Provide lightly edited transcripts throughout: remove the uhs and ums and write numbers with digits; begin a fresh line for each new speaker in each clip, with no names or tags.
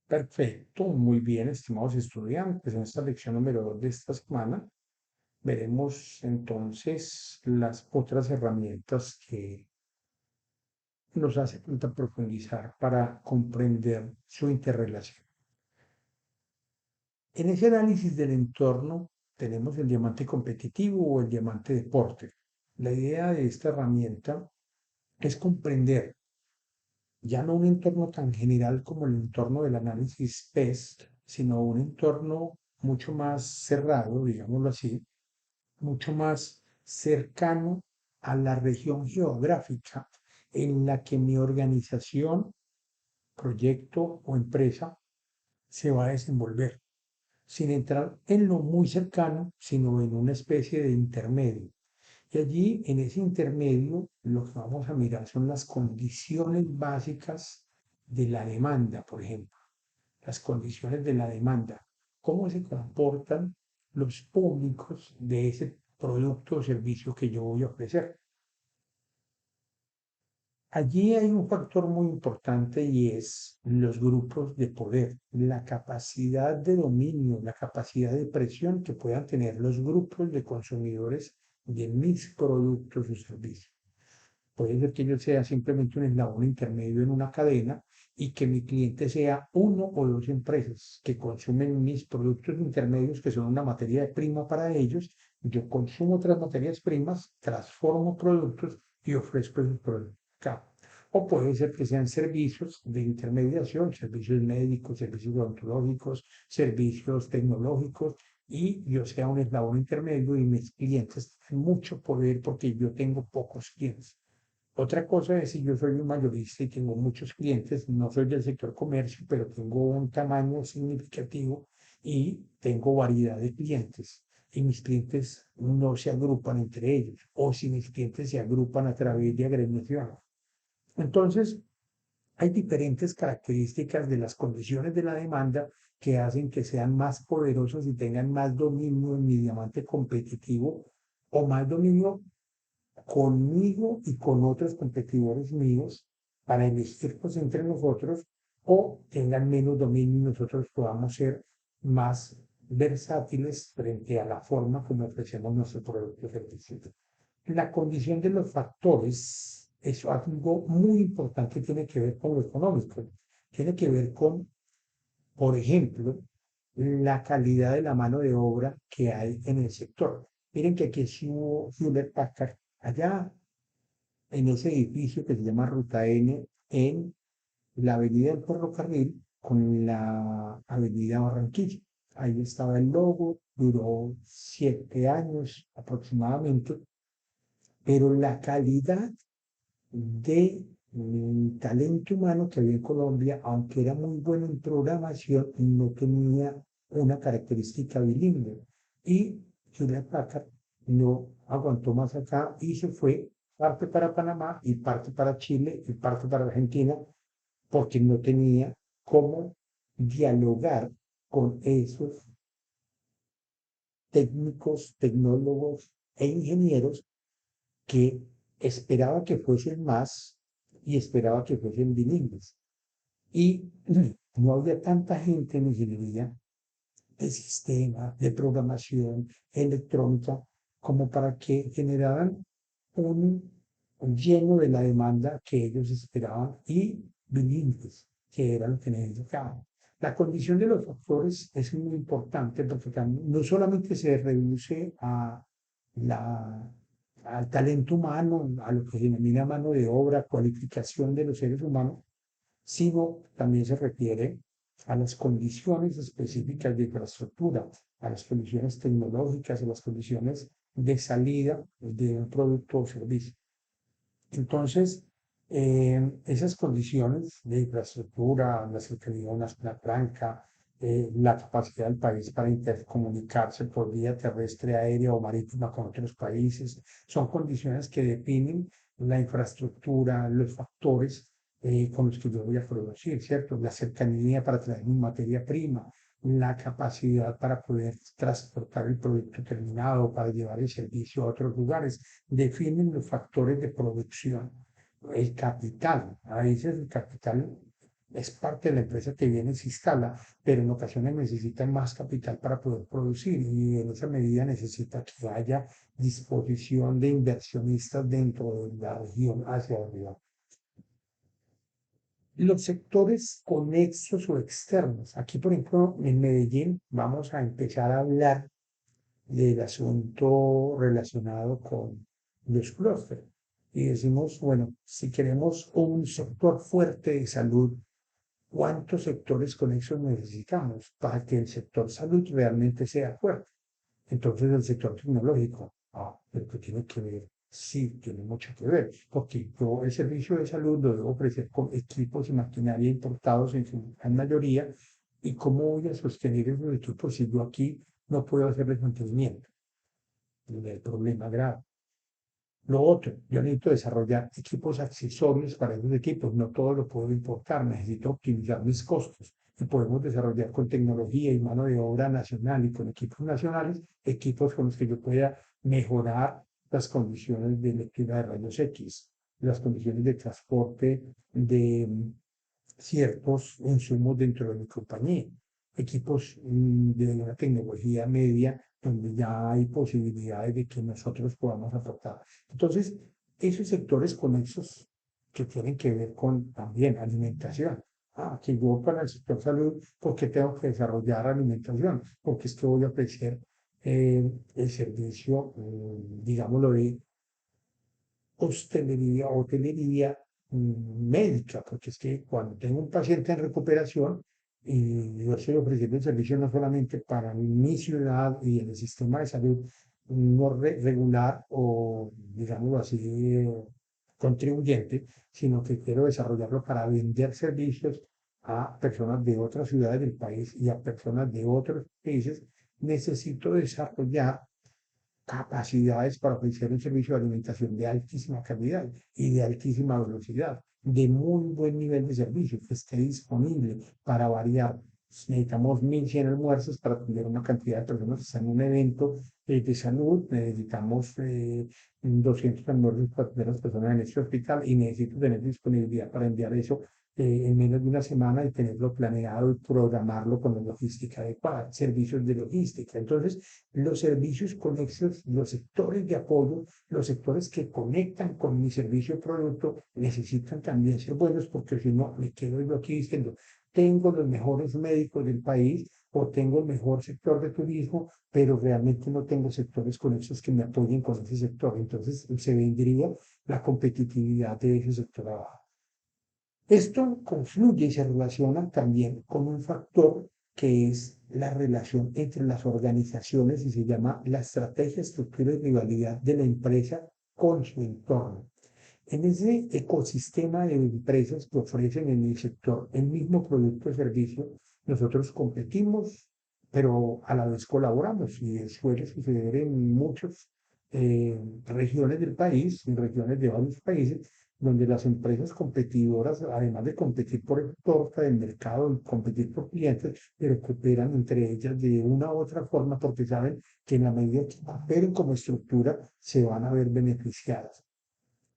Perfecto, muy bien, estimados estudiantes. En esta lección número 2 de esta semana veremos entonces las otras herramientas que nos hace falta profundizar para comprender su interrelación. En ese análisis del entorno tenemos el diamante competitivo o el diamante deporte. La idea de esta herramienta es comprender ya no un entorno tan general como el entorno del análisis PEST, sino un entorno mucho más cerrado, digámoslo así, mucho más cercano a la región geográfica en la que mi organización, proyecto o empresa se va a desenvolver, sin entrar en lo muy cercano, sino en una especie de intermedio. Y allí, en ese intermedio, lo que vamos a mirar son las condiciones básicas de la demanda, por ejemplo, las condiciones de la demanda, cómo se comportan los públicos de ese producto o servicio que yo voy a ofrecer. Allí hay un factor muy importante y es los grupos de poder, la capacidad de dominio, la capacidad de presión que puedan tener los grupos de consumidores de mis productos o servicios. Puede ser que yo sea simplemente un eslabón intermedio en una cadena y que mi cliente sea uno o dos empresas que consumen mis productos intermedios, que son una materia prima para ellos. Yo consumo otras materias primas, transformo productos y ofrezco esos productos. O puede ser que sean servicios de intermediación, servicios médicos, servicios odontológicos, servicios tecnológicos, y yo sea un eslabón intermedio y mis clientes tienen mucho poder porque yo tengo pocos clientes. Otra cosa es si yo soy un mayorista y tengo muchos clientes, no soy del sector comercio, pero tengo un tamaño significativo y tengo variedad de clientes. Y mis clientes no se agrupan entre ellos, o si mis clientes se agrupan a través de agremiación. Entonces, hay diferentes características de las condiciones de la demanda que hacen que sean más poderosos y tengan más dominio en mi diamante competitivo o más dominio conmigo y con otros competidores míos para elegirlos entre nosotros o tengan menos dominio y nosotros podamos ser más versátiles frente a la forma como ofrecemos nuestro producto o servicio. La condición de los factores es algo muy importante, tiene que ver con lo económico, tiene que ver con, por ejemplo, la calidad de la mano de obra que hay en el sector. Miren que aquí es Hewlett Packard, allá en ese edificio que se llama Ruta N, en la avenida del Ferrocarril con la avenida Barranquilla. Ahí estaba el logo, duró 7 años aproximadamente, pero la calidad de talento humano que había en Colombia, aunque era muy bueno en programación, no tenía una característica bilingüe. Y Julia Packard no aguantó más acá y se fue parte para Panamá y parte para Chile y parte para Argentina, porque no tenía cómo dialogar con esos técnicos, tecnólogos e ingenieros que esperaba que fuesen más y esperaba que fuesen bilingües. Y no había tanta gente en ingeniería de sistema, de programación electrónica, como para que generaran un, un lleno de la demanda que ellos esperaban y bilingües, que era lo que necesitaban. La condición de los factores es muy importante porque no solamente se reduce a la, al talento humano, a lo que se denomina mano de obra, cualificación de los seres humanos, sino también se refiere a las condiciones específicas de infraestructura, a las condiciones tecnológicas, a las condiciones de salida de un producto o servicio. Entonces, esas condiciones de infraestructura, la cercanía a una zona franca, la capacidad del país para intercomunicarse por vía terrestre, aérea o marítima con otros países, son condiciones que definen la infraestructura, los factores con los que yo voy a producir, ¿cierto? La cercanía para traer mi materia prima, la capacidad para poder transportar el producto terminado, para llevar el servicio a otros lugares, definen los factores de producción. El capital, a veces el capital es parte de la empresa que viene y se instala, pero en ocasiones necesita más capital para poder producir y en esa medida necesita que haya disposición de inversionistas dentro de la región hacia arriba. Los sectores conexos o externos. Aquí, por ejemplo, en Medellín vamos a empezar a hablar del asunto relacionado con los clústeres. Y decimos, bueno, si queremos un sector fuerte de salud, ¿cuántos sectores conexos necesitamos para que el sector salud realmente sea fuerte? Entonces, el sector tecnológico, pero que tiene que ver, sí, tiene mucho que ver, porque yo el servicio de salud lo debo ofrecer con equipos y maquinaria importados en su gran mayoría, y cómo voy a sostener esos equipos si yo aquí no puedo hacerles mantenimiento. El problema grave. Lo otro, yo necesito desarrollar equipos accesorios para esos equipos, no todo lo puedo importar, necesito optimizar mis costos y podemos desarrollar con tecnología y mano de obra nacional y con equipos nacionales, equipos con los que yo pueda mejorar las condiciones de lectura de rayos X, las condiciones de transporte de ciertos insumos dentro de mi compañía, equipos de una tecnología media donde ya hay posibilidades de que nosotros podamos aportar. Entonces, esos sectores conexos que tienen que ver con también alimentación. Que yo para el sector salud, ¿por qué tengo que desarrollar alimentación? Porque es que voy a ofrecer el servicio, digámoslo, de hotelería médica, porque es que cuando tengo un paciente en recuperación, y yo estoy ofreciendo el servicio no solamente para mi ciudad y en el sistema de salud no regular o, digámoslo así, contribuyente, sino que quiero desarrollarlo para vender servicios a personas de otras ciudades del país y a personas de otros países, necesito desarrollar capacidades para ofrecer un servicio de alimentación de altísima calidad y de altísima velocidad, de muy buen nivel de servicio, que esté disponible para variar. Necesitamos 1.100 almuerzos para atender una cantidad de personas que están en un evento de salud, necesitamos 200 almuerzos para atender a las personas en este hospital y necesito tener disponibilidad para enviar eso en menos de una semana y tenerlo planeado y programarlo con la logística adecuada, servicios de logística. Entonces, los servicios conexos, los sectores de apoyo, los sectores que conectan con mi servicio o producto, necesitan también ser buenos porque si no, me quedo yo aquí diciendo, tengo los mejores médicos del país o tengo el mejor sector de turismo, pero realmente no tengo sectores conexos que me apoyen con ese sector. Entonces, se vendría la competitividad de ese sector abajo. Esto confluye y se relaciona también con un factor que es la relación entre las organizaciones y se llama la estrategia, estructura y rivalidad de la empresa con su entorno. En ese ecosistema de empresas que ofrecen en el sector el mismo producto o servicio, nosotros competimos, pero a la vez colaboramos y suele suceder en muchas regiones del país, en regiones de varios países, donde las empresas competidoras, además de competir por el torta del mercado y competir por clientes, pero cooperan entre ellas de una u otra forma porque saben que en la medida que operen como estructura se van a ver beneficiadas.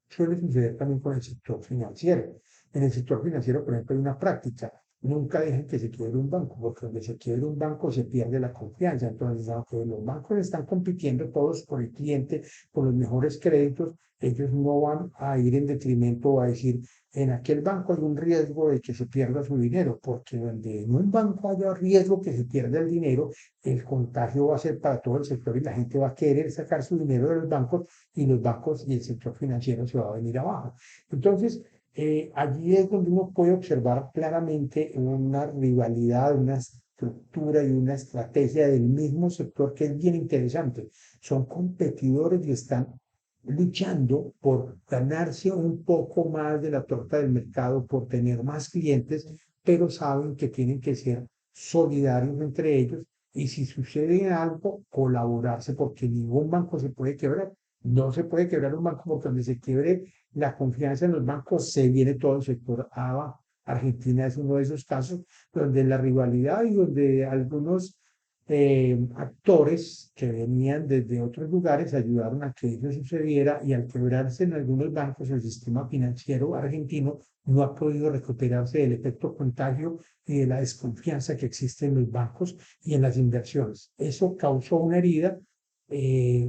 Suele suceder también con el sector financiero. En el sector financiero, por ejemplo, hay una práctica. Nunca dejen que se quiebre un banco, porque donde se quiebre un banco se pierde la confianza. Entonces, aunque los bancos están compitiendo todos por el cliente, por los mejores créditos, ellos no van a ir en detrimento o a decir, en aquel banco hay un riesgo de que se pierda su dinero, porque donde en un banco haya riesgo que se pierda el dinero, el contagio va a ser para todo el sector y la gente va a querer sacar su dinero de los bancos y los bancos y el sector financiero se va a venir abajo. Entonces, allí es donde uno puede observar claramente una rivalidad, una estructura y una estrategia del mismo sector que es bien interesante. Son competidores y están luchando por ganarse un poco más de la torta del mercado, por tener más clientes, pero saben que tienen que ser solidarios entre ellos y si sucede algo, colaborarse porque ningún banco se puede quebrar. No se puede quebrar un banco porque donde se quiebre la confianza en los bancos, se viene todo el sector abajo. Argentina es uno de esos casos donde la rivalidad y donde algunos actores que venían desde otros lugares ayudaron a que eso sucediera y al quebrarse en algunos bancos el sistema financiero argentino no ha podido recuperarse del efecto contagio y de la desconfianza que existe en los bancos y en las inversiones. Eso causó una herida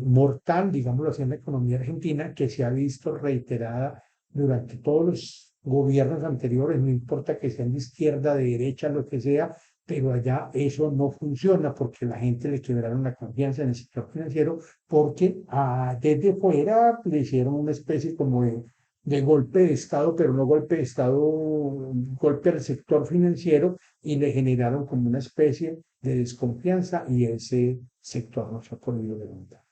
mortal, digámoslo así, en la economía argentina que se ha visto reiterada durante todos los gobiernos anteriores, no importa que sean de izquierda, de derecha, lo que sea, pero allá eso no funciona porque la gente le quebraron la confianza en el sector financiero porque desde fuera le hicieron una especie como de golpe de Estado, pero no golpe de Estado, golpe al sector financiero y le generaron como una especie de desconfianza y ese sector no se ha podido levantar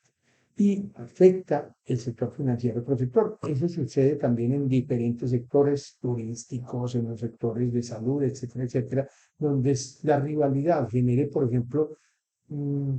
y afecta el sector financiero protector. Eso sucede también en diferentes sectores turísticos, en los sectores de salud, etcétera, etcétera, donde la rivalidad genere, por ejemplo, mm,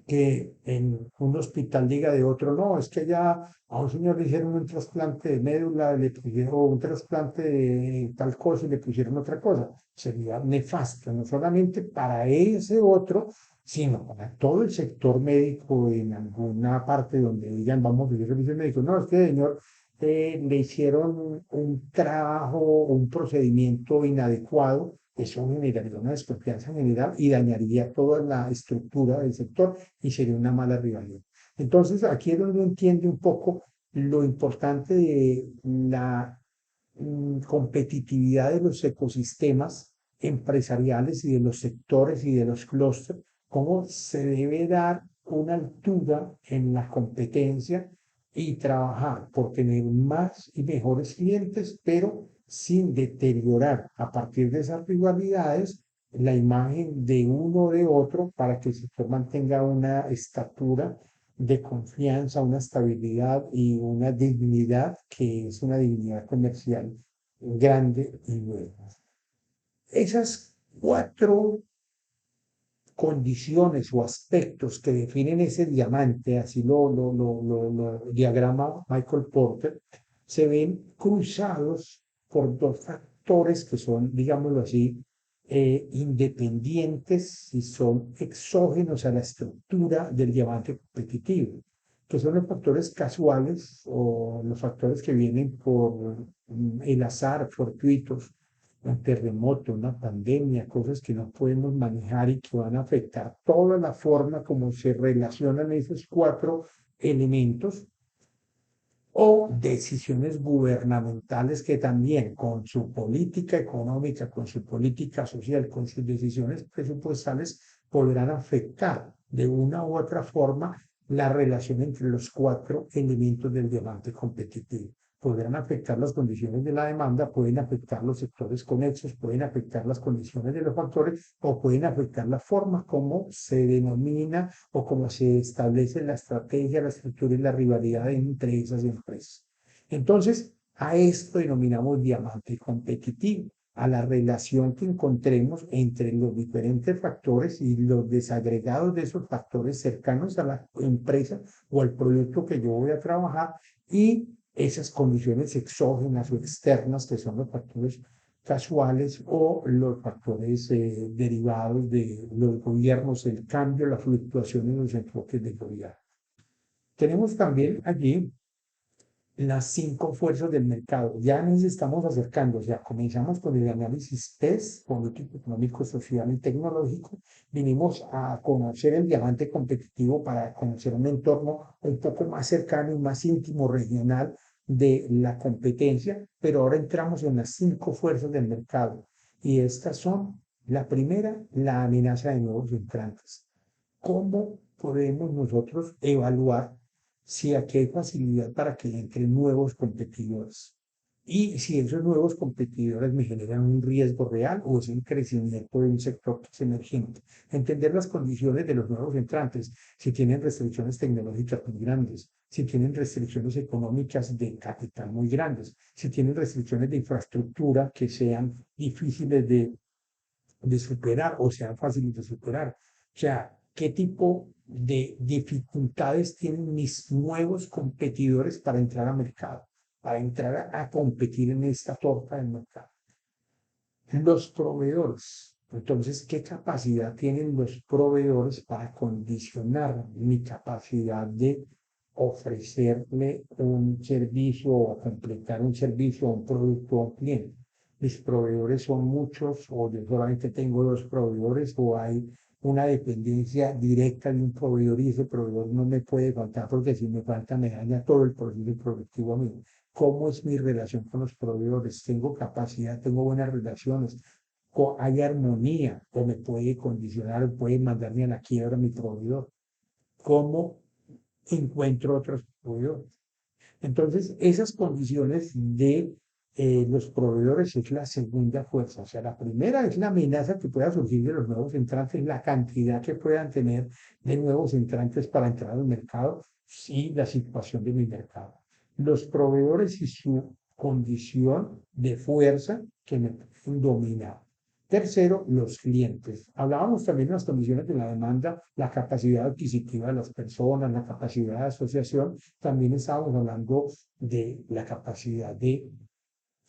que en un hospital diga de otro, no, es que ya a un señor le hicieron un trasplante de médula, le pusieron un trasplante de tal cosa y le pusieron otra cosa. Sería nefasto, no solamente para ese otro, sino para todo el sector médico en alguna parte donde digan, vamos a hacer servicios médicos. No, es que señor le hicieron un trabajo, un procedimiento inadecuado, eso generaría una desconfianza general y dañaría toda la estructura del sector y sería una mala rivalidad. Entonces, aquí es donde uno entiende un poco lo importante de la competitividad de los ecosistemas empresariales y de los sectores y de los clústeres, cómo se debe dar una altura en la competencia y trabajar por tener más y mejores clientes, pero sin deteriorar a partir de esas rivalidades la imagen de uno o de otro para que el sector mantenga una estatura de confianza, una estabilidad y una dignidad que es una dignidad comercial grande y buena. Esas cuatro condiciones o aspectos que definen ese diamante, así lo diagrama Michael Porter, se ven cruzados por dos factores que son, digámoslo así, independientes y son exógenos a la estructura del diamante competitivo, que son los factores casuales o los factores que vienen por el azar, fortuitos, un terremoto, una pandemia, cosas que no podemos manejar y que van a afectar toda la forma como se relacionan esos cuatro elementos o decisiones gubernamentales que también con su política económica, con su política social, con sus decisiones presupuestales podrán afectar de una u otra forma la relación entre los cuatro elementos del diamante competitivo. Podrán afectar las condiciones de la demanda, pueden afectar los sectores conexos, pueden afectar las condiciones de los factores o pueden afectar la forma como se denomina o cómo se establece la estrategia, la estructura y la rivalidad entre esas empresas. Entonces, a esto denominamos diamante competitivo, a la relación que encontremos entre los diferentes factores y los desagregados de esos factores cercanos a la empresa o al producto que yo voy a trabajar y esas condiciones exógenas o externas que son los factores casuales o los factores derivados de los gobiernos, el cambio, la fluctuación en los enfoques del gobierno. Tenemos también allí las cinco fuerzas del mercado. Ya nos estamos acercando, ya comenzamos con el análisis PES, político, económico, social y tecnológico. Vinimos a conocer el diamante competitivo para conocer un entorno un poco más cercano y más íntimo, regional de la competencia, pero ahora entramos en las cinco fuerzas del mercado. Y estas son, la primera, la amenaza de nuevos entrantes. ¿Cómo podemos nosotros evaluar si aquí hay facilidad para que entren nuevos competidores? Y si esos nuevos competidores me generan un riesgo real o es un crecimiento de un sector que es emergente. Entender las condiciones de los nuevos entrantes, si tienen restricciones tecnológicas muy grandes, si tienen restricciones económicas de capital muy grandes, si tienen restricciones de infraestructura que sean difíciles de superar o sean fáciles de superar. O sea, ¿qué tipo de dificultades tienen mis nuevos competidores para entrar al mercado, para entrar a competir en esta torta del mercado? Los proveedores. Entonces, ¿qué capacidad tienen los proveedores para condicionar mi capacidad de ofrecerle un servicio o completar un servicio o un producto a un cliente? Mis proveedores son muchos o yo solamente tengo dos proveedores o hay una dependencia directa de un proveedor y ese proveedor no me puede faltar porque si me falta me daña todo el proceso productivo a mí. ¿Cómo es mi relación con los proveedores? ¿Tengo capacidad? ¿Tengo buenas relaciones? ¿Hay armonía o me puede condicionar o puede mandarme a la quiebra mi proveedor? ¿Cómo encuentro otros proveedores? Entonces, esas condiciones de los proveedores es la segunda fuerza. O sea, la primera es la amenaza que pueda surgir de los nuevos entrantes, la cantidad que puedan tener de nuevos entrantes para entrar al mercado y la situación de mi mercado. Los proveedores y su condición de fuerza que me pueden dominar. Tercero, los clientes. Hablábamos también de las condiciones de la demanda, la capacidad adquisitiva de las personas, la capacidad de asociación. También estábamos hablando de la capacidad de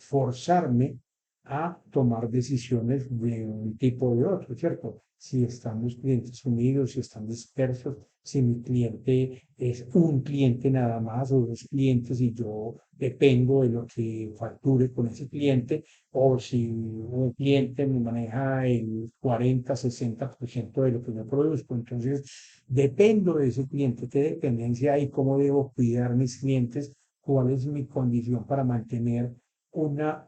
forzarme a tomar decisiones de un tipo o de otro, ¿cierto? Si están los clientes unidos, si están dispersos, si mi cliente es un cliente nada más o dos clientes y yo dependo de lo que facture con ese cliente, o si un cliente me maneja el 40-60% de lo que yo produzco. Entonces, dependo de ese cliente, qué dependencia hay, cómo debo cuidar mis clientes, cuál es mi condición para mantener una,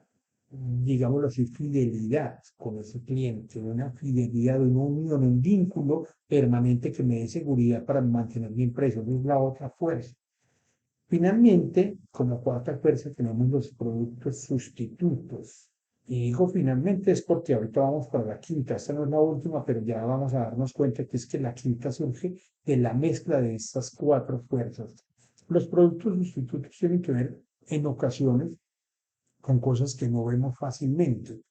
digámoslo así, fidelidad con ese cliente, una fidelidad, una unión, un vínculo permanente que me dé seguridad para mantener mi empresa. Esa es la otra fuerza. Finalmente, como cuarta fuerza, tenemos los productos sustitutos. Y digo finalmente es porque ahorita vamos para la quinta, esta no es la última, pero ya vamos a darnos cuenta que es que la quinta surge de la mezcla de estas cuatro fuerzas. Los productos sustitutos tienen que ver en ocasiones con cosas que no vemos fácilmente,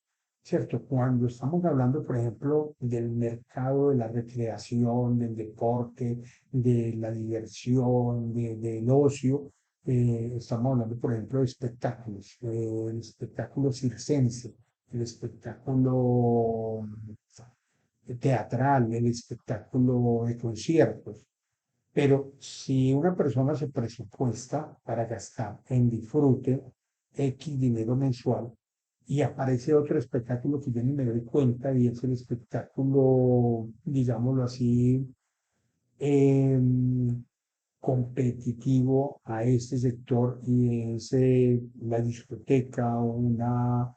¿cierto? Cuando estamos hablando, por ejemplo, del mercado de la recreación, del deporte, de la diversión, del ocio, estamos hablando, por ejemplo, de espectáculos, el espectáculo circense, el espectáculo teatral, el espectáculo de conciertos. Pero si una persona se presupuesta para gastar en disfrute X dinero mensual y aparece otro espectáculo que yo ni me doy cuenta y es el espectáculo, digámoslo así, em, competitivo a este sector y es la discoteca o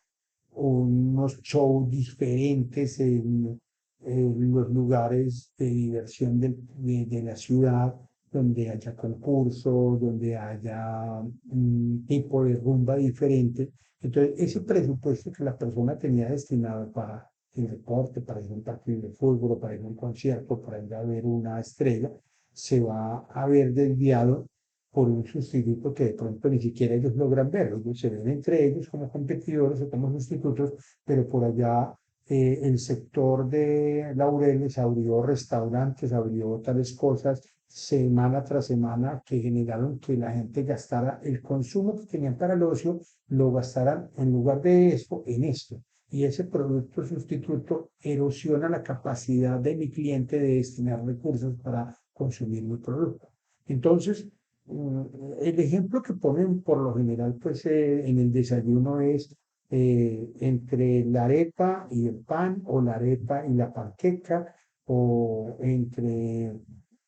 unos shows diferentes en los lugares de diversión de la ciudad, donde haya concursos, donde haya un tipo de rumba diferente. Entonces, ese presupuesto que la persona tenía destinado para el deporte, para ir a un partido de fútbol, para ir a un concierto, para ir a ver una estrella, se va a ver desviado por un sustituto que de pronto ni siquiera ellos logran ver. Ellos se ven entre ellos como competidores o como sustitutos, pero por allá el sector de Laureles abrió restaurantes, abrió tales cosas semana tras semana que generaron que la gente gastara el consumo que tenían para el ocio, lo gastaran en lugar de esto, en esto. Y ese producto sustituto erosiona la capacidad de mi cliente de destinar recursos para consumir mi producto. Entonces, el ejemplo que ponen por lo general pues, en el desayuno es entre la arepa y el pan, o la arepa y la panqueca, o entre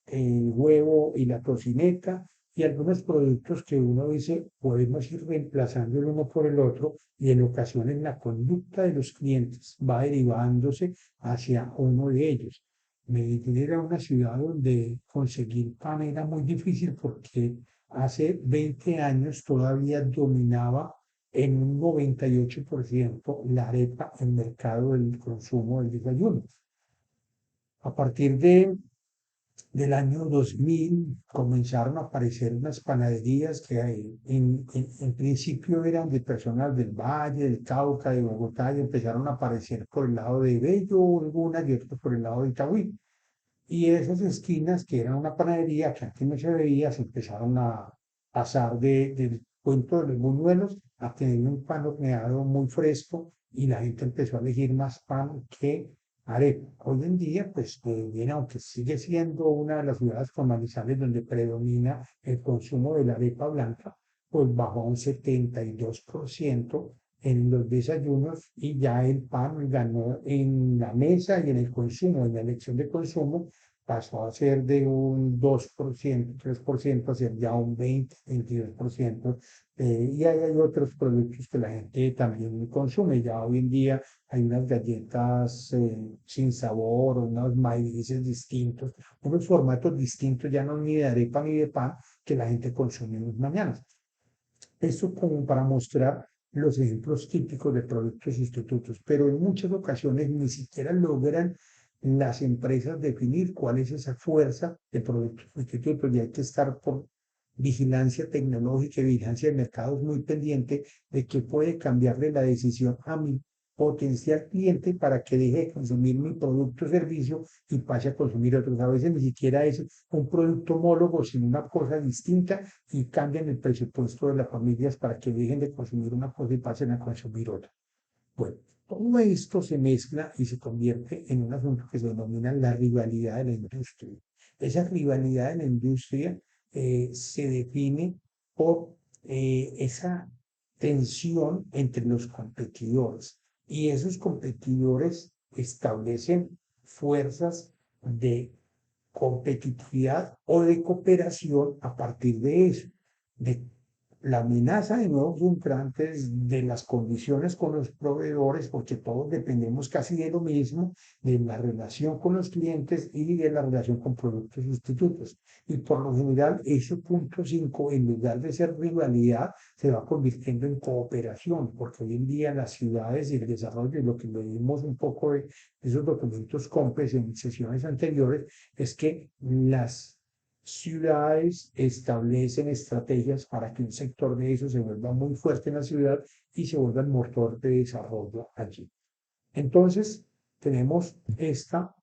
el huevo y la tocineta, y algunos productos que uno dice podemos ir reemplazando el uno por el otro, y en ocasiones la conducta de los clientes va derivándose hacia uno de ellos. Medellín era una ciudad donde conseguir pan era muy difícil porque hace 20 años todavía dominaba en un 98% la arepa en mercado del consumo del desayuno. A partir del año 2000 comenzaron a aparecer unas panaderías que en principio eran de personas del Valle, del Cauca, de Bogotá, y empezaron a aparecer por el lado de Bello, algunas y otras por el lado de Itagüí. Y esas esquinas, que eran una panadería que antes no se veía, se empezaron a pasar del cuento de los buñuelos a tener un pan horneado muy fresco y la gente empezó a elegir más pan que arepa. Hoy en día, pues, bien, aunque sigue siendo una de las ciudades comerciales donde predomina el consumo de la arepa blanca, pues bajó a un 72% en los desayunos y ya el pan ganó en la mesa y en el consumo, en la elección de consumo, pasó a ser de un 2%, 3%, a ser ya un 20, 22%. Y hay otros productos que la gente también consume. Ya hoy en día hay unas galletas sin sabor, unos maíces distintos, unos formatos distintos, ya no ni de arepa ni de pan, que la gente consume en las mañanas. Esto como para mostrar los ejemplos típicos de productos sustitutos, pero en muchas ocasiones ni siquiera logran las empresas definir cuál es esa fuerza de productos sustitutos y hay que estar por vigilancia tecnológica y vigilancia de mercados muy pendiente de que puede cambiarle la decisión a mi potencial cliente para que deje de consumir mi producto o servicio y pase a consumir otros. A veces ni siquiera es un producto homólogo, sino una cosa distinta y cambian el presupuesto de las familias para que dejen de consumir una cosa y pasen a consumir otra. Bueno, todo esto se mezcla y se convierte en un asunto que se denomina la rivalidad de la industria. Esa rivalidad de la industria se define por esa tensión entre los competidores y esos competidores establecen fuerzas de competitividad o de cooperación a partir de eso, de la amenaza de nuevos entrantes, de las condiciones con los proveedores, porque todos dependemos casi de lo mismo, de la relación con los clientes y de la relación con productos sustitutos. Y por lo general, ese punto 5 en lugar de ser rivalidad, se va convirtiendo en cooperación, porque hoy en día las ciudades y el desarrollo, y lo que leímos un poco de esos documentos COMPES en sesiones anteriores, es que las ciudades establecen estrategias para que un sector de eso se vuelva muy fuerte en la ciudad y se vuelva el motor de desarrollo allí. Entonces, tenemos esta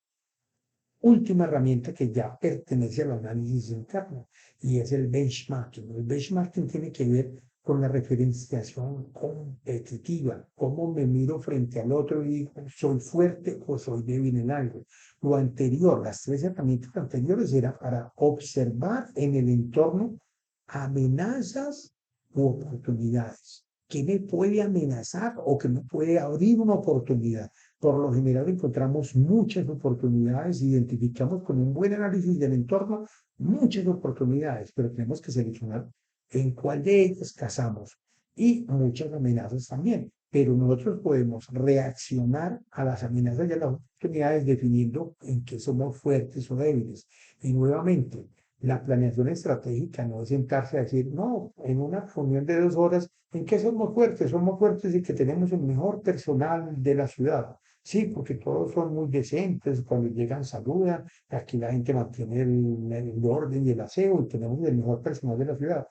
última herramienta que ya pertenece al análisis interno y es el benchmarking. El benchmarking tiene que ver con la referenciación competitiva, cómo me miro frente al otro y digo, soy fuerte o soy débil en algo. Lo anterior, las tres herramientas anteriores era para observar en el entorno amenazas u oportunidades. ¿Qué me puede amenazar o que me puede abrir una oportunidad? Por lo general encontramos muchas oportunidades, identificamos con un buen análisis del entorno muchas oportunidades, pero tenemos que seleccionar en cuál de ellas casamos y muchas amenazas también. Pero nosotros podemos reaccionar a las amenazas y a las oportunidades definiendo en qué somos fuertes o débiles. Y nuevamente, la planeación estratégica no es sentarse a decir, no, en una reunión de 2 horas, ¿en qué somos fuertes? Somos fuertes y que tenemos el mejor personal de la ciudad. Sí, porque todos son muy decentes, cuando llegan saludan, aquí la gente mantiene el orden y el aseo y tenemos el mejor personal de la ciudad.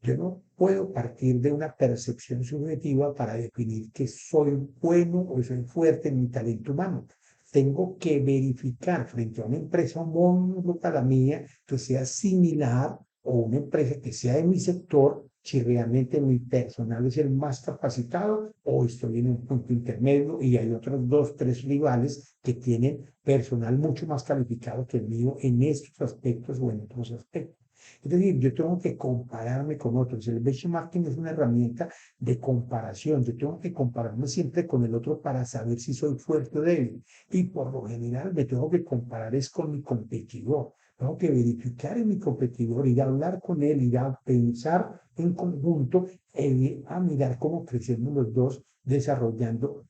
Yo no puedo partir de una percepción subjetiva para definir que soy bueno o soy fuerte en mi talento humano. Tengo que verificar frente a una empresa homóloga a la mía que sea similar o una empresa que sea de mi sector, si realmente mi personal es el más capacitado o estoy en un punto intermedio y hay otros dos, tres rivales que tienen personal mucho más calificado que el mío en estos aspectos o en otros aspectos. Es decir, yo tengo que compararme con otros. El benchmarking es una herramienta de comparación. Yo tengo que compararme siempre con el otro para saber si soy fuerte o débil. Y por lo general me tengo que comparar es con mi competidor. Tengo que verificar en mi competidor, ir a hablar con él, ir a pensar en conjunto e ir a mirar cómo crecemos los dos desarrollando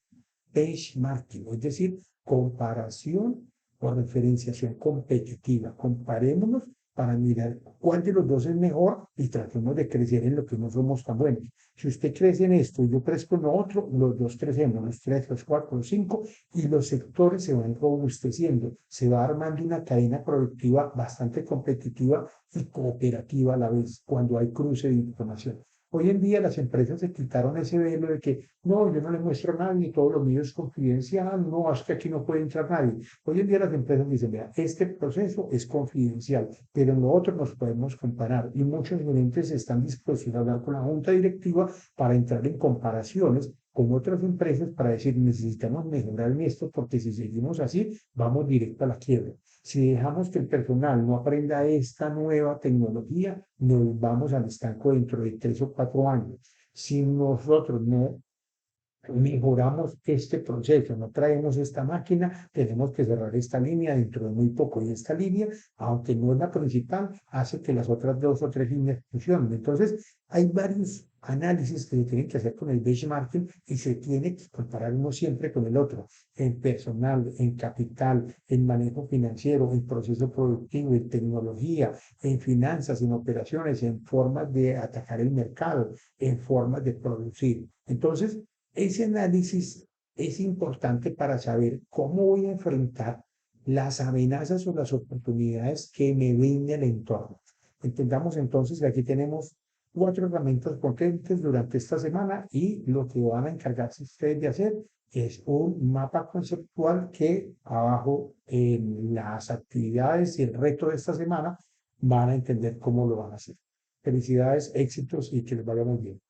benchmarking, es decir, comparación o referenciación competitiva. Comparémonos para mirar cuál de los dos es mejor y tratemos de crecer en lo que no somos tan buenos. Si usted crece en esto y yo crezco en lo otro, los dos crecemos, los tres, los cuatro, los cinco, y los sectores se van robusteciendo. Se va armando una cadena productiva bastante competitiva y cooperativa a la vez cuando hay cruce de información. Hoy en día las empresas se quitaron ese velo de que no, yo no le muestro a nadie, todo lo mío es confidencial, no, es que aquí no puede entrar nadie. Hoy en día las empresas dicen, mira, este proceso es confidencial, pero en lo otro nos podemos comparar y muchos gerentes están dispuestos a hablar con la junta directiva para entrar en comparaciones con otras empresas para decir, necesitamos mejorar en esto porque si seguimos así, vamos directo a la quiebra. Si dejamos que el personal no aprenda esta nueva tecnología, nos vamos al estanco dentro de 3 o 4 años. Si nosotros no mejoramos este proceso, no traemos esta máquina, tenemos que cerrar esta línea dentro de muy poco. Y esta línea, aunque no es la principal, hace que las otras 2 o 3 líneas funcionen. Entonces, hay varios análisis que se tienen que hacer con el benchmarking y se tiene que comparar uno siempre con el otro, en personal, en capital, en manejo financiero, en proceso productivo, en tecnología, en finanzas, en operaciones, en formas de atacar el mercado, en formas de producir. Entonces, ese análisis es importante para saber cómo voy a enfrentar las amenazas o las oportunidades que me brinda el entorno. Entendamos entonces que aquí tenemos 4 herramientas potentes durante esta semana y lo que van a encargarse ustedes de hacer es un mapa conceptual que abajo en las actividades y el reto de esta semana van a entender cómo lo van a hacer. Felicidades, éxitos y que les vaya muy bien.